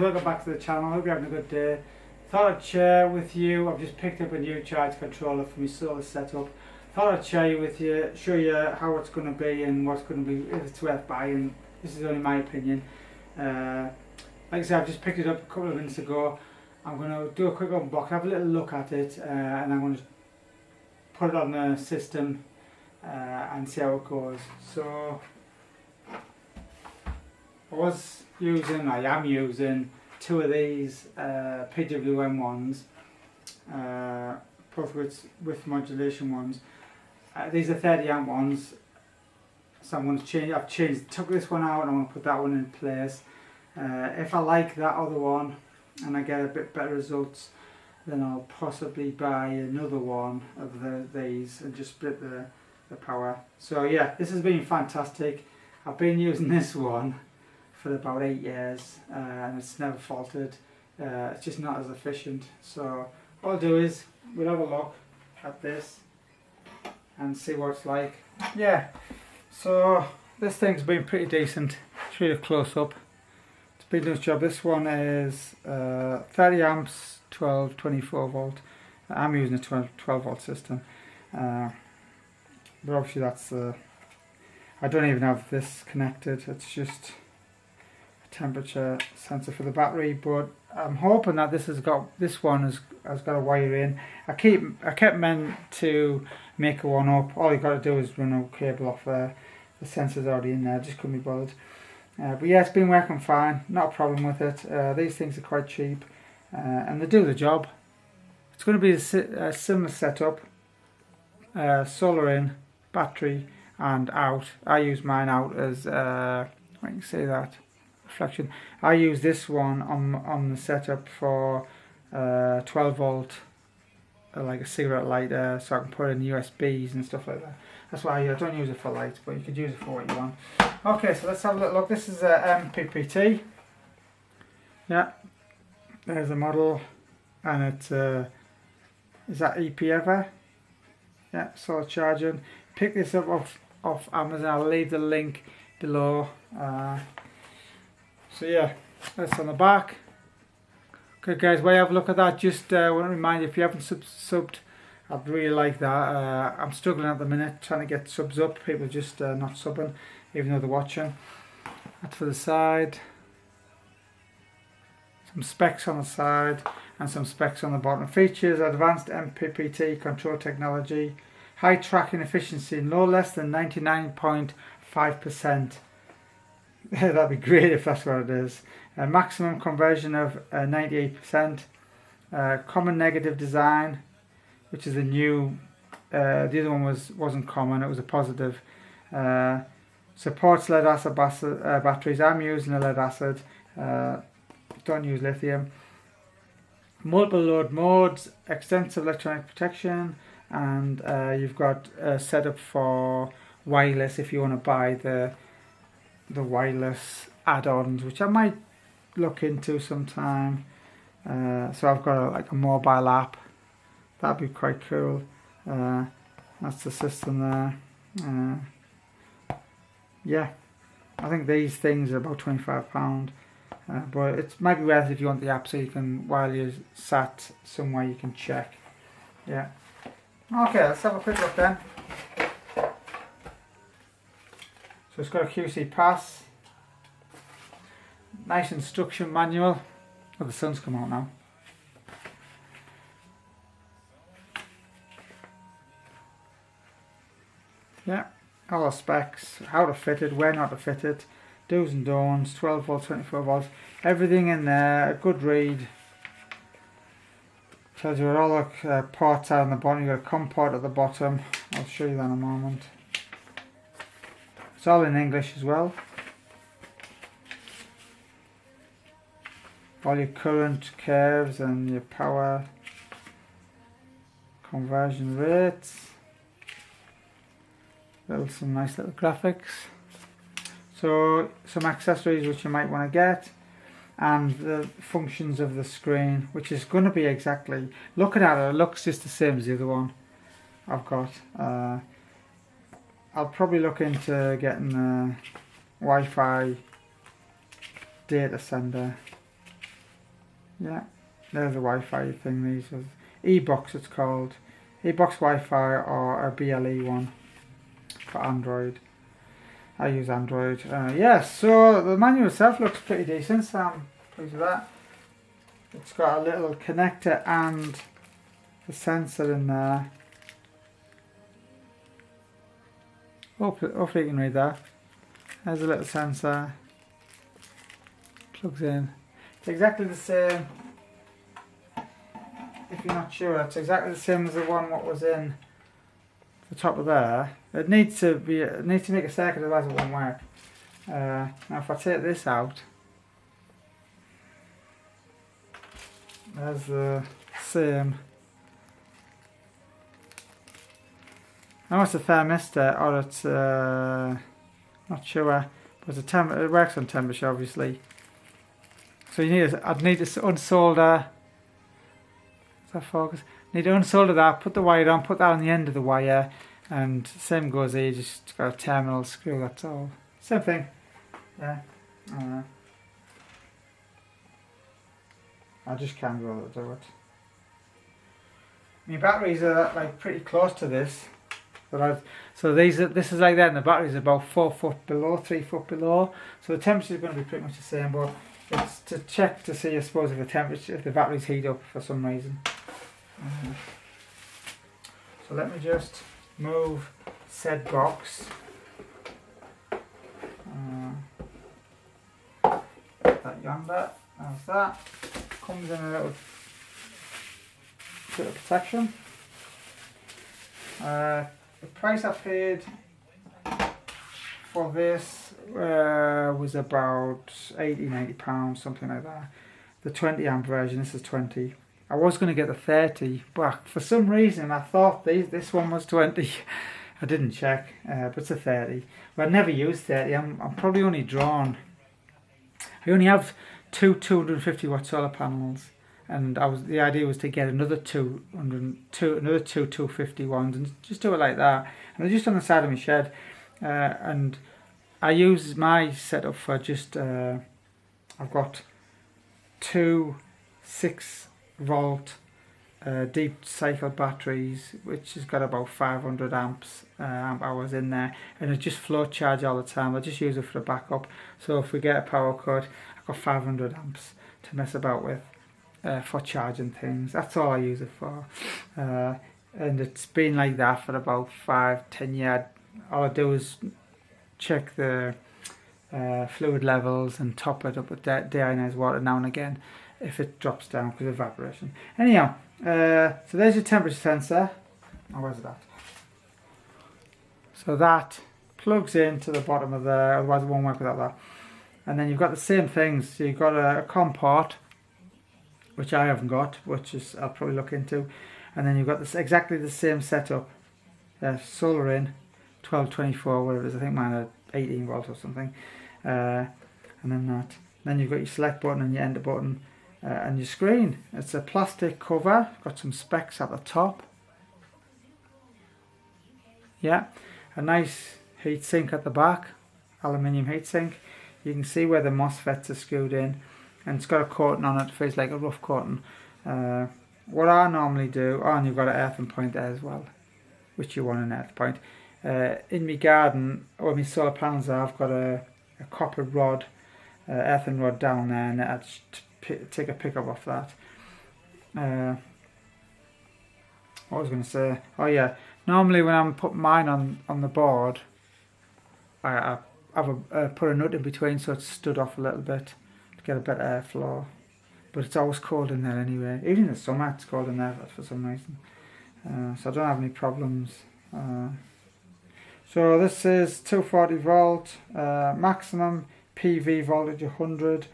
welcome back to the channel. I hope you're having a good day. Thought I'd share with you, I've just picked up a new charge controller for my solar setup. Thought I'd share with you, show you how it's going to be and what's going to be, if it's worth buying. This is only my opinion. Like I said, I've just picked it up a couple of minutes ago. I'm going to do a quick unbox, have a little look at it, and I'm going to put it on the system and see how it goes. So I am using two of these PWM ones, both with modulation ones. These are 30 amp ones, so I'm going to change. Took this one out and I'm going to put that one in place. If I like that other one and I get a bit better results, then I'll possibly buy another one of these and just split the power. So yeah, this has been fantastic. I've been using this one for about 8 years and it's never faltered. It's just not as efficient. So what I'll do is we'll have a look at this and see what it's like. Yeah, so this thing's been pretty decent. It's really close up. It's been doing its job. This one is 30 amps, 24 volt. I'm using a 12 volt system, but obviously that's I don't even have this connected. It's just temperature sensor for the battery, but I'm hoping that this one has got a wire in. I kept meant to make one up. All you got to do is run a cable off there. The sensor's already in there, just couldn't be bothered. But yeah, it's been working fine, not a problem with it. These things are quite cheap and they do the job. It's going to be a similar setup, solar in, battery and out. I use mine out as I can say that reflection. I use this one on the setup for 12 volt, like a cigarette lighter, so I can put in USBs and stuff like that. That's why I don't use it for lights, but you could use it for what you want. Okay, so let's have a little look. This is a MPPT. Yeah, there's a model, and it's is that EP ever? Yeah, solar charging. Pick this up off Amazon. I'll leave the link below. So yeah, that's on the back. Okay guys, while you have a look at that, just want to remind you, if you haven't subbed, I'd really like that. I'm struggling at the minute trying to get subs up. People just not subbing, even though they're watching. That's for the side. Some specs on the side and some specs on the bottom. Features: advanced MPPT control technology, high tracking efficiency, no less than 99.5%. That'd be great if that's what it is. Maximum conversion of 98%. Common negative design, which is a new. The other one wasn't common; it was a positive. Supports lead acid batteries. I'm using a lead acid. Don't use lithium. Multiple load modes, extensive electronic protection, and you've got a setup for wireless if you want to buy the wireless add-ons, which I might look into sometime. So I've got like a mobile app. That'd be quite cool. That's the system there. Yeah, I think these things are about £25, but it might be worth it if you want the app, so you can, while you're sat somewhere, you can check. Yeah. Okay, let's have a quick look then. So it's got a QC pass, nice instruction manual. Oh, the sun's come out now. Yeah, all the specs, how to fit it, where not to fit it, do's and don'ts, 12 volt, 24 volts, everything in there, a good read. Tells you where all the ports are on the bottom. You've got a COM port at the bottom. I'll show you that in a moment. It's all in English as well. All your current curves and your power conversion rates. Some nice little graphics. So some accessories which you might want to get, and the functions of the screen, which is going to be exactly, looking at it, it looks just the same as the other one I've got. I'll probably look into getting a Wi-Fi data sender Yeah, there's a Wi-Fi thing. These are eBox, it's called. eBox Wi-Fi or a BLE one for Android. I use Android. Yeah, so the manual itself looks pretty decent, so I'm pleased with that. It's got a little connector and the sensor in there. Hopefully you can read that. There's a little sensor. Plugs in. It's exactly the same. If you're not sure, it's exactly the same as the one what was in the top of there. It needs to make a circuit, otherwise it won't work. Now if I take this out, there's the same. I know it's a thermistor, or it's not sure, but it works on temperature obviously. So I'd need to unsolder. Is that focus? Need to unsolder that, put the wire on, put that on the end of the wire, and same goes here. You just got a terminal screw. That's all. Same thing. Yeah. I just can't be able to do it. My batteries are like pretty close to this. So this is like that, and the batteries are about 4 foot below, 3 foot below. So the temperature is going to be pretty much the same, but it's to check to see, I suppose, if the batteries heat up for some reason. So let me just move said box. That yonder. How's that? Comes in a little bit of protection. The price I paid for this was about £80–90, something like that. The 20 amp version, this is 20. I was going to get the 30, but for some reason I thought this one was 20. I didn't check, but it's a 30. But I never used 30. I'm probably only drawn. I only have two 250 watt solar panels, and the idea was to get another two 250 ones and just do it like that. And they're just on the side of my shed, and I use my setup for just I've got two 6-volt deep cycle batteries, which has got about 500 amp hours in there, and it just float charge all the time. I just use it for the backup, so if we get a power cut, I've got 500 amps to mess about with for charging things. That's all I use it for, and it's been like that for about 5–10 years. All I do is check the fluid levels and top it up with deionized water now and again if it drops down because of evaporation. Anyhow, so there's your temperature sensor. Oh, where's that? So that plugs into the bottom of there, otherwise it won't work without that. And then you've got the same things. So you've got a COM port, which I haven't got, which is I'll probably look into. And then you've got this exactly the same setup. Solar in, 1224, whatever it is. I think mine are 18 volts or something. And then that. Then you've got your select button and your enter button. And your screen. It's a plastic cover, got some specs at the top. Yeah, a nice heat sink at the back, aluminium heat sink. You can see where the MOSFETs are screwed in, and it's got a coating on it, feels like a rough coating. What I normally do, and you've got an earthing point there as well, which you want an earth point. In my garden, where my solar panels are, I've got a copper rod, earthing rod down there, and I take a pickup off that. What was I going to say? Oh yeah, normally when I'm putting mine on the board, I put a nut in between so it's stood off a little bit to get a better airflow. But it's always cold in there anyway. Even in the summer it's cold in there for some reason. So I don't have any problems. So this is 240 volt, maximum PV voltage 100.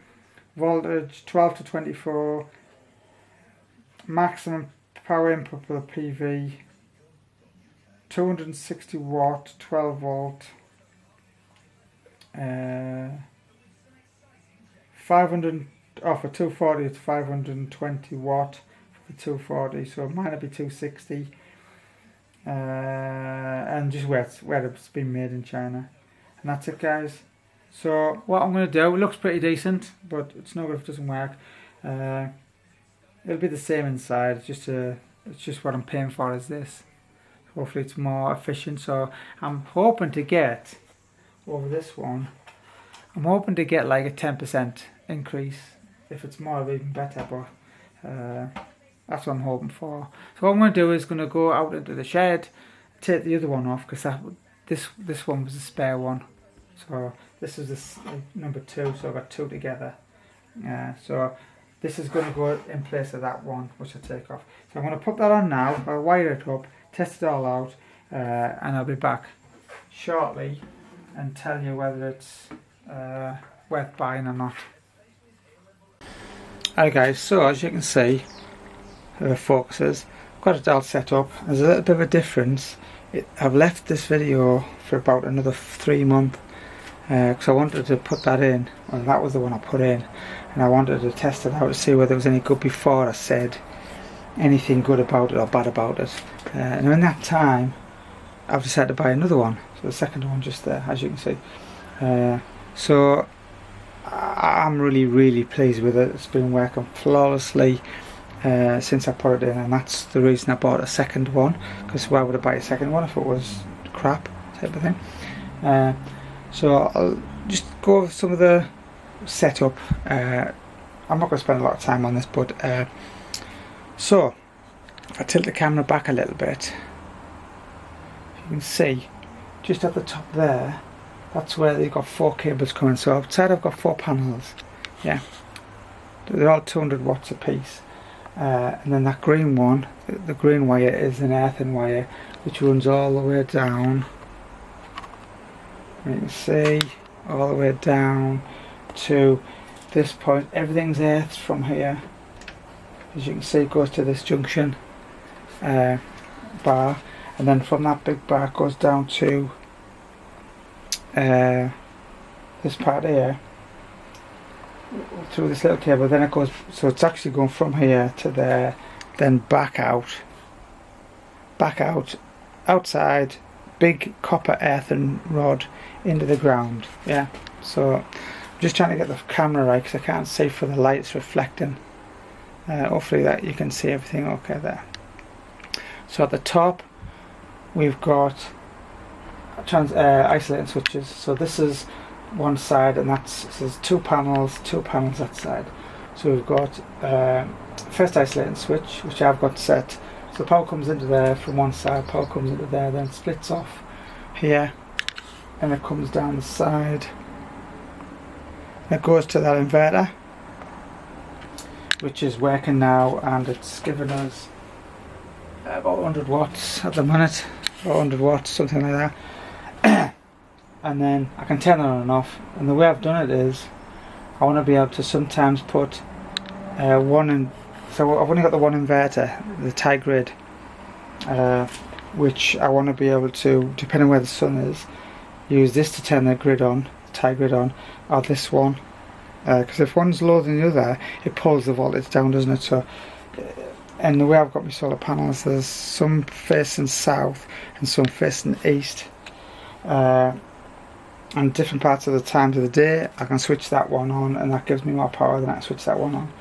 Voltage 12 to 24, maximum power input for the PV 260 watt, 12 volt, 500 for 240. It's 520 watt for the 240, so mine will be 260, and just where it's been made in China, and that's it, guys. So what I'm going to do, it looks pretty decent, but it's not good if it doesn't work. it'll be the same inside. It's just what I'm paying for is this. Hopefully it's more efficient. So I'm hoping to get over this one. I'm hoping to get like a 10% increase. If it's more, even better. But that's what I'm hoping for. So what I'm going to do is going to go out into the shed, take the other one off, because this one was a spare one. So this is this number 2. So I've got 2 together. So this is going to go in place of that one, which I take off. So I'm going to put that on now. I'll wire it up, test it all out, and I'll be back shortly and tell you whether it's worth buying or not. Alright guys, so as you can see, the focuses, I've got it all set up. There's a little bit of a difference. I've left this video for about another 3 months because I wanted to put that in. Well, that was the one I put in, and I wanted to test it out to see whether it was any good before I said anything good about it or bad about it. And in that time I've decided to buy another one, so the second one just there, as you can see. So I'm really pleased with it. It's been working flawlessly since I put it in, and that's the reason I bought a second one, because why would I buy a second one if it was crap type of thing. So I'll just go over some of the setup. I'm not going to spend a lot of time on this, but so if I tilt the camera back a little bit, you can see just at the top there, that's where they've got 4 cables coming. So outside I've got 4 panels, yeah, they're all 200 watts a piece. And then that green one, the green wire is an earthen wire which runs all the way down. You can see all the way down to this point. Everything's earthed from here. As you can see, it goes to this junction bar, and then from that big bar it goes down to this part here through this little cable. Then it goes, so it's actually going from here to there, then back out, outside, big copper earthen rod into the ground. Yeah, so I'm just trying to get the camera right because I can't see for the lights reflecting. Hopefully that you can see everything okay there. So at the top we've got isolating switches. So this is one side, and so there's 2 panels that side. So we've got first isolating switch, which I've got set. So power comes into there from one side, power comes into there, then splits off here, and it comes down the side. It goes to that inverter, which is working now, and it's giving us about 100 watts at the minute, about 100 watts, something like that. And then I can turn it on and off, and the way I've done it is I want to be able to sometimes put one in. So I've only got the one inverter, the tie grid, which I want to be able to, depending where the sun is, use this to turn the grid on, the tie grid on, or this one, because if one's lower than the other, it pulls the voltage down, doesn't it? So, and the way I've got my solar panels, there's some facing south and some facing east, and different parts of the times of the day I can switch that one on, and that gives me more power than I can switch that one on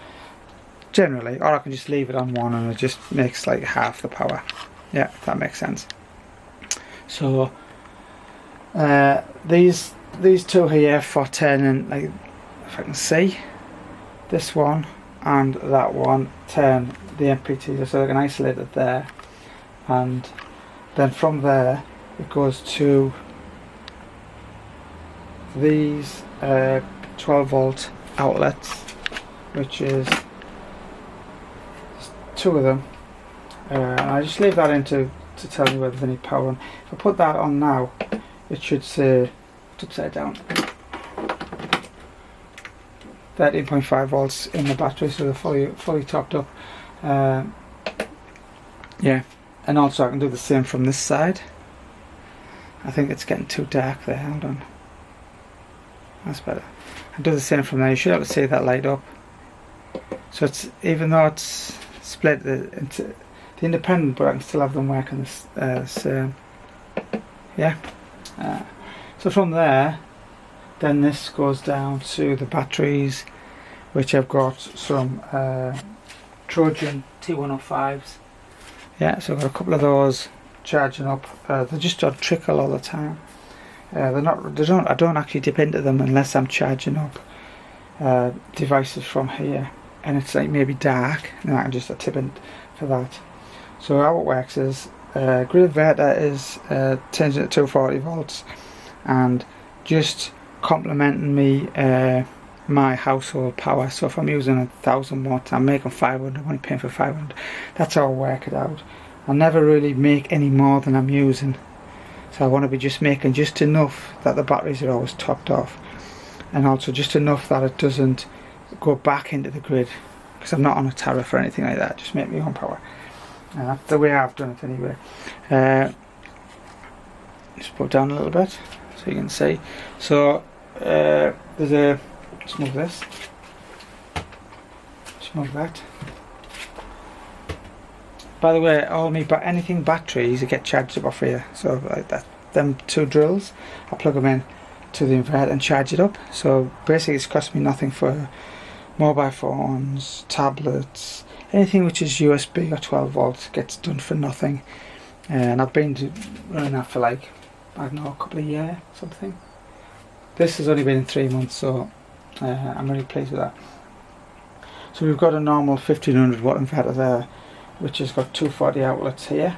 generally, or I can just leave it on one and it just makes like half the power. Yeah, if that makes sense. So these 2 here for turning, like, if I can see, this one and that one turn the MPPT, so I can isolate it there, and then from there it goes to these 12 volt outlets, which is 2 of them, and I just leave that in to tell you whether there's any power on. If I put that on now, it should say, it's upside down, 13.5 volts in the battery, so they're fully topped up. Yeah, and also I can do the same from this side. I think it's getting too dark there, hold on. That's better. I do the same from there. You should be able to see that light up. So it's, even though it's split into the independent, but I can still have them working the same. Yeah. So from there, then this goes down to the batteries, which I've got some Trojan T105s. Yeah, so I've got a couple of those charging up. They just don't trickle all the time. They're not. They don't. I don't actually dip into them unless I'm charging up devices from here, and it's like maybe dark, and I can just tip in for that. So how it works is grid inverter is changed to 240 volts, and just complementing me my household power. So if I'm using 1000 watts, I'm making 500. I'm only paying for 500. That's how I work it out. I never really make any more than I'm using. So I want to be just making just enough that the batteries are always topped off, and also just enough that it doesn't go back into the grid, because I'm not on a tariff or anything like that. Just make my own power. That's the way I've done it anyway. Just put it down a little bit so you can see. So there's a, let's move this, let's move that. By the way, all me anything batteries get charged up off here. So like that, them two drills, I plug them in to the inverter and charge it up. So basically, it's cost me nothing for mobile phones, tablets, anything which is USB or 12 volts gets done for nothing. And I've been running that for like, I don't know, a couple of years, something. This has only been 3 months, so I'm really pleased with that. So we've got a normal 1500 watt inverter there, which has got 240 outlets here,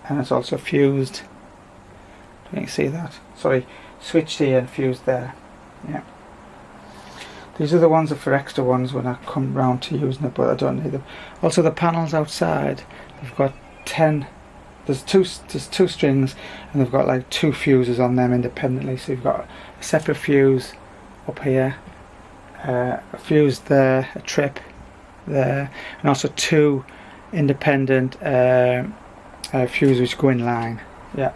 and it's also fused. You can see that. Sorry, switched here and fused there. Yeah. These are the ones that for extra ones when I come round to using it, but I don't need them. Also, the panels outside, they've got 10. There's two strings, and they've got like 2 fuses on them independently. So you've got a separate fuse up here, a fuse there, a trip there, and also 2 independent fuses which go in line. Yeah,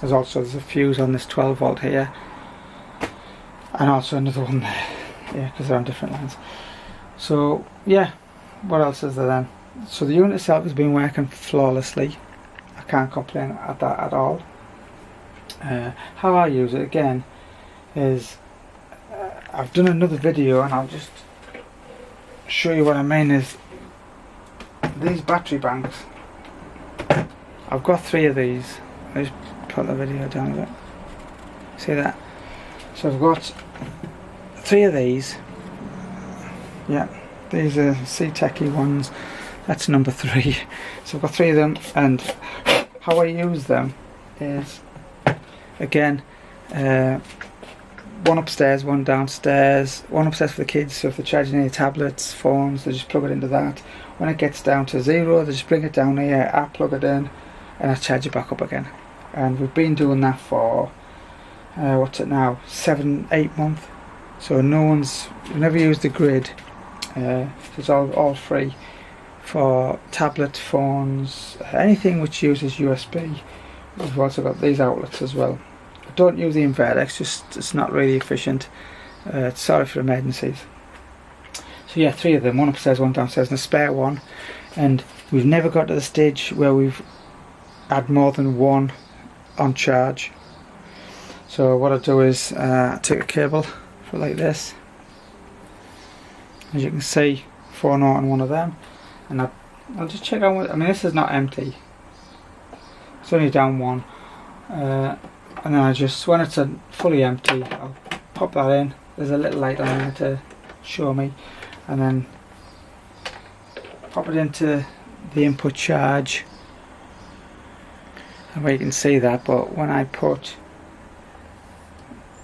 there's a fuse on this 12 volt here, and also another one there. Yeah, because they're on different lines. So yeah, what else is there then? So the unit itself has been working flawlessly. I can't complain at that at all. How I use it again is I've done another video, and I'll just show you what I mean. Is these battery banks, I've got 3 of these. I just put the video down a bit. See that? So I've got 3 of these. Yeah, these are C-Techy ones. That's number 3. So I've got 3 of them, and how I use them is, again, one upstairs, one downstairs. One upstairs for the kids, so if they're charging any tablets, phones, they just plug it into that. When it gets down to 0, they just bring it down here, I plug it in, and I charge it back up again. And we've been doing that for, what's it now, 7-8 months. So we've never used the grid, so it's all free for tablets, phones, anything which uses USB. We've also got these outlets as well. I don't use the inverter, it's not really efficient. It's sorry for emergencies. So yeah, 3 of them, one upstairs, one downstairs, and a spare one. And we've never got to the stage where we've had more than one on charge. So what I do is I take a cable for like this. As you can see, 4 on one of them, and I'll just check out what, I mean, this is not empty. It's only down 1. And then I just, when it's fully empty, I'll pop that in. There's a little light on there to show me, and then pop it into the input charge. And where you can see that, but when I put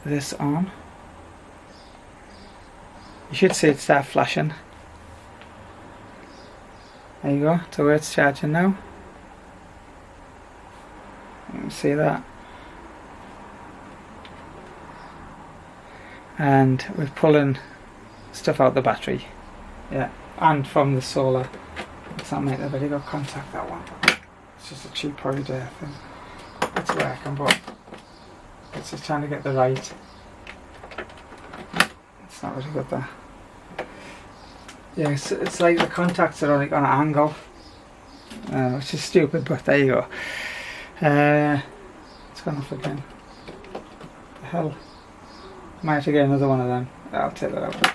this on, you should see it start flashing. There you go, so where it's charging now. You can see that. And we're pulling stuff out the battery. Yeah, and from the solar. Let's not make the video contact that one. It's just a cheap thing. It's working, but it's just trying to get the right. It's not really good there. Yeah, it's like the contacts are like on an angle, which is stupid, but there you go. It's gone off again. The hell. Might have to get another one of them. I'll take that out.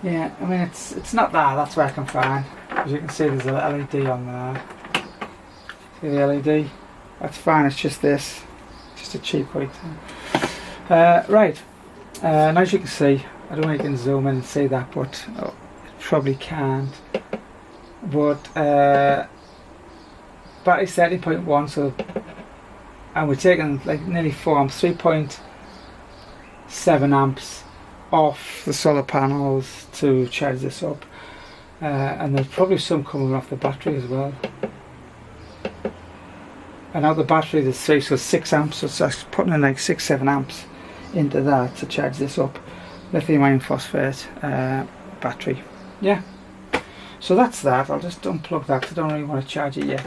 Yeah, I mean it's not that, that's working fine. As you can see there's a LED on there. See the LED? That's fine, it's just this. Just a cheap white thing. Right, and as you can see, I don't know if you can zoom in and see that, but you probably can't. But battery's 30.1, so, and we're taking like nearly 4 amps, 3.7 amps off the solar panels to charge this up, and there's probably some coming off the battery as well. And out the battery there's 3, so 6 amps, so it's actually putting in like 6-7 amps into that to charge this up. Lithium iron phosphate battery. Yeah, so that's that. I'll just unplug that because I don't really want to charge it yet.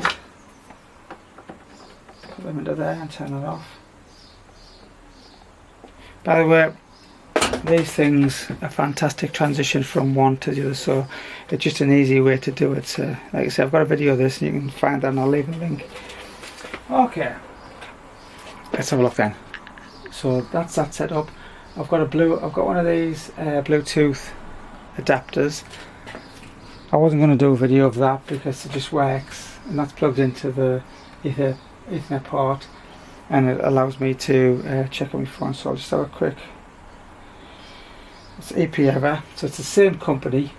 Put them into there and turn it off. By the way, these things are fantastic transition from one to the other, so it's just an easy way to do it. So like I said, I've got a video of this and you can find that and I'll leave a link. Okay, let's have a look then. So that's that set up. I've got one of these Bluetooth adapters. I wasn't going to do a video of that because it just works, and that's plugged into the Ethernet port, and it allows me to check on my phone. So I'll just have a quick. It's EPEVA, so it's the same company.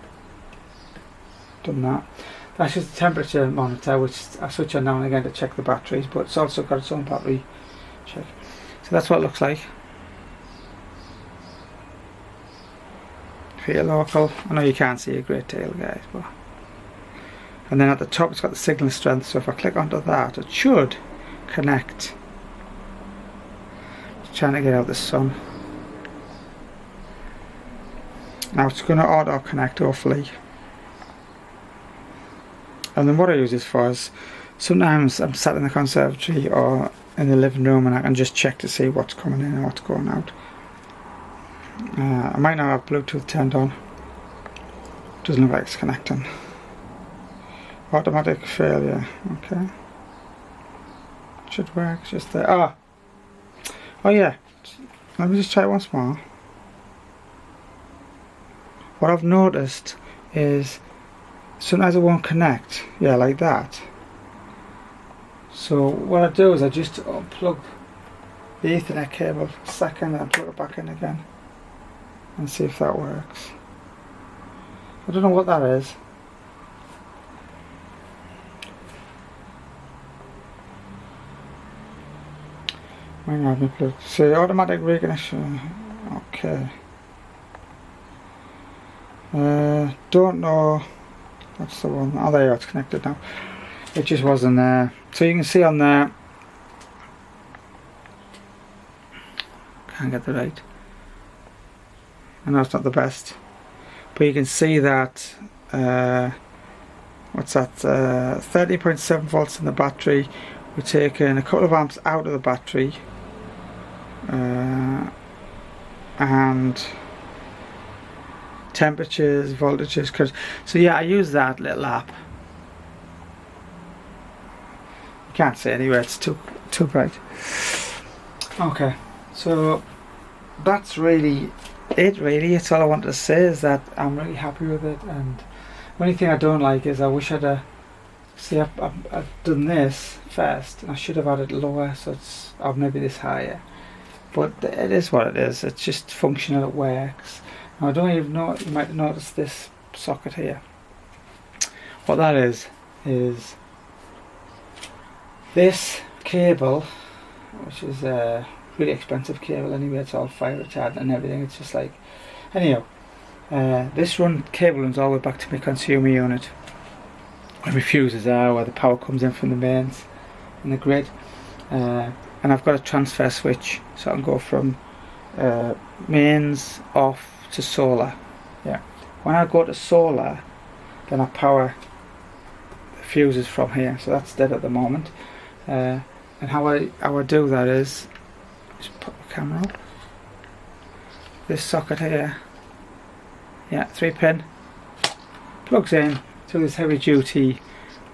Done that. That's just the temperature monitor, which I switch on now and again to check the batteries, but it's also got its own battery check. So that's what it looks like. For your local, I know you can't see a great deal, guys, but. And then at the top it's got the signal strength, so if I click onto that it should connect. Just trying to get out the sun. Now it's going to auto connect hopefully. And then what I use this for is sometimes I'm sat in the conservatory or in the living room and I can just check to see what's coming in and what's going out. I might not have Bluetooth turned on. Doesn't look like it's connecting. Automatic failure. Okay. Should work. Just there. Oh yeah. Let me just try it once more. What I've noticed is sometimes it won't connect. Yeah, like that. So what I do is I just unplug the Ethernet cable a second and plug it back in again and see if that works. I don't know what that is. Might not be plugged. See, automatic reconnection. Okay. Don't know. That's the one. Oh, there you are, it's connected now. It just wasn't there. So you can see on there. Can't get the right. I know it's not the best, but you can see that. What's that? 30.7 volts in the battery. We're taking a couple of amps out of the battery, and temperatures, voltages. So yeah, I use that little app. You can't see anywhere; it's too bright. Okay, so that's really it. Really, it's all I wanted to say is that I'm really happy with it. And the only thing I don't like is I wish I'd see I've done this first, and I should have had it lower, so it's maybe this higher. But it is what it is. It's just functional. It works. Now I don't even know. You might notice this socket here. What that is this cable, which is a really expensive cable anyway. It's all fire retardant and everything. It's just like, anyhow, this cable runs all the way back to my consumer unit, where my fuses are, where the power comes in from the mains and the grid, and I've got a transfer switch, so I can go from mains off to solar. Yeah. When I go to solar, then I power the fuses from here. So that's dead at the moment. And how I do that is just put the camera up. This socket here, yeah, 3-pin, plugs in to this heavy duty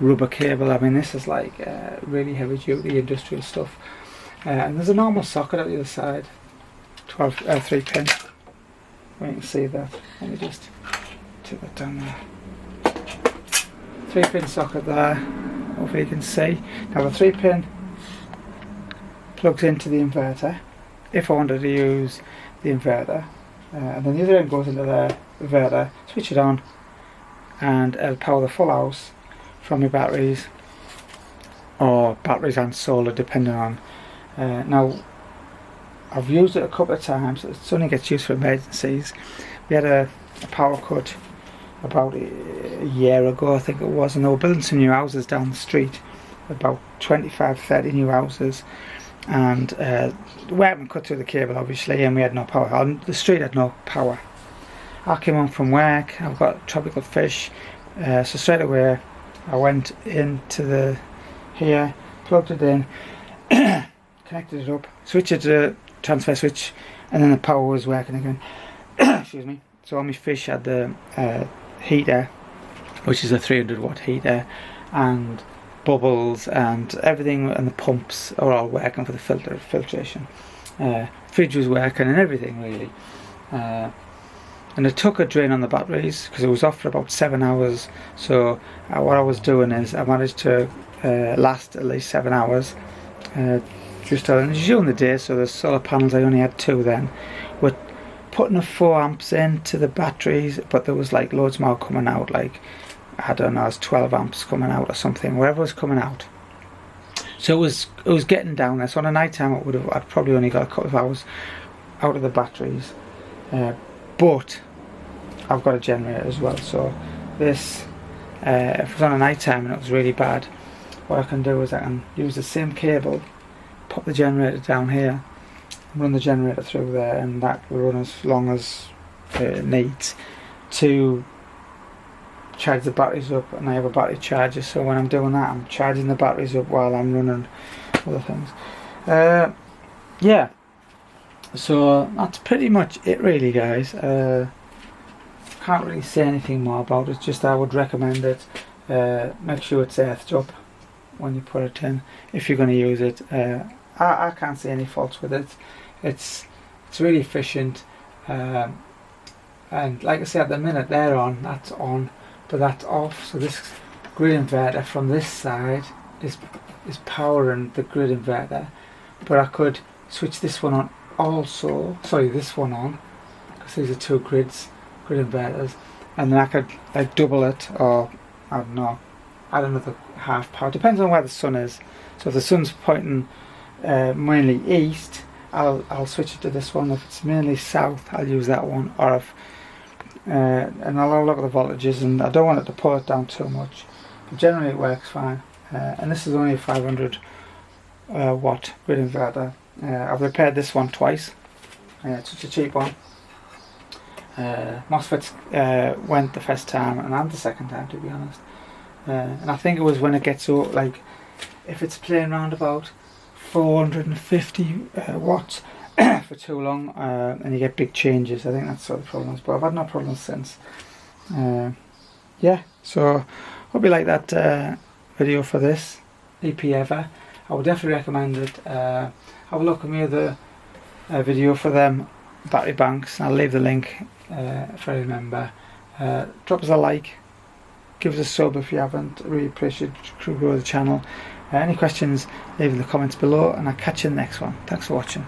rubber cable. I mean, this is like really heavy duty industrial stuff. And there's a normal socket at the other side, 3-pin. You can see that. Let me just Stick that down there. 3-pin socket there, hopefully you can see. Now the 3-pin plugs into the inverter, if I wanted to use the inverter. And then the other end goes into the inverter, switch it on, and it'll power the full house from my batteries, or batteries and solar depending on. Now I've used it a couple of times. It only gets used for emergencies. We had a power cut about a year ago, I think it was, and they were building some new houses down the street, about 25-30 new houses, and we hadn't cut through the cable obviously, and we had no power. The street had no power. I came home from work, I've got tropical fish, so straight away I went into the here, plugged it in, connected it up, switched it to the transfer switch, and then the power was working again. Excuse me. So all my fish had the heater, which is a 300-watt heater, and bubbles and everything, and the pumps are all working for the filtration. Fridge was working and everything really. And it took a drain on the batteries because it was off for about 7 hours. So what I was doing is I managed to last at least 7 hours. Just during the day, so the solar panels, I only had 2 then. We're putting a 4 amps into the batteries, but there was like loads more coming out, like I don't know, it's 12 amps coming out or something, wherever was coming out. So it was getting down there. So on a night time I'd probably only got a couple of hours out of the batteries. But I've got a generator as well, so this if it was on a night time and it was really bad, what I can do is I can use the same cable, pop the generator down here, run the generator through there, and that will run as long as it needs to charge the batteries up. And I have a battery charger, so when I'm doing that I'm charging the batteries up while I'm running other things. Yeah, so that's pretty much it really, guys. Can't really say anything more about it, just I would recommend it. Make sure it's earthed up when you put it in, if you're going to use it. I can't see any faults with it. It's really efficient, and like I said, at the minute they're on, that's on, but that's off. So this grid inverter from this side is powering the grid inverter, but I could switch this one on also, sorry, this one on, because these are 2 grid inverters, and then I could like double it, or I don't know, add another half power, depends on where the sun is. So if the sun's pointing mainly east, I'll switch it to this one. If it's mainly south, I'll use that one. Or if and I'll look at the voltages, and I don't want it to pull it down too much, but generally it works fine. And this is only a 500 watt grid inverter. I've repaired this one twice. It's such a cheap one. MOSFETs went the first time and the second time, to be honest. And I think it was when it gets so, like, if it's playing around about 450 watts for too long, and you get big changes. I think that's sort of the problems, but I've had no problems since. Yeah, so hope you like that video for this EP ever. I would definitely recommend it. Have a look at my other video for them battery banks. I'll leave the link if I remember. Drop us a like, give us a sub if you haven't. I really appreciate you grow the channel. Any questions, leave in the comments below, and I'll catch you in the next one. Thanks for watching.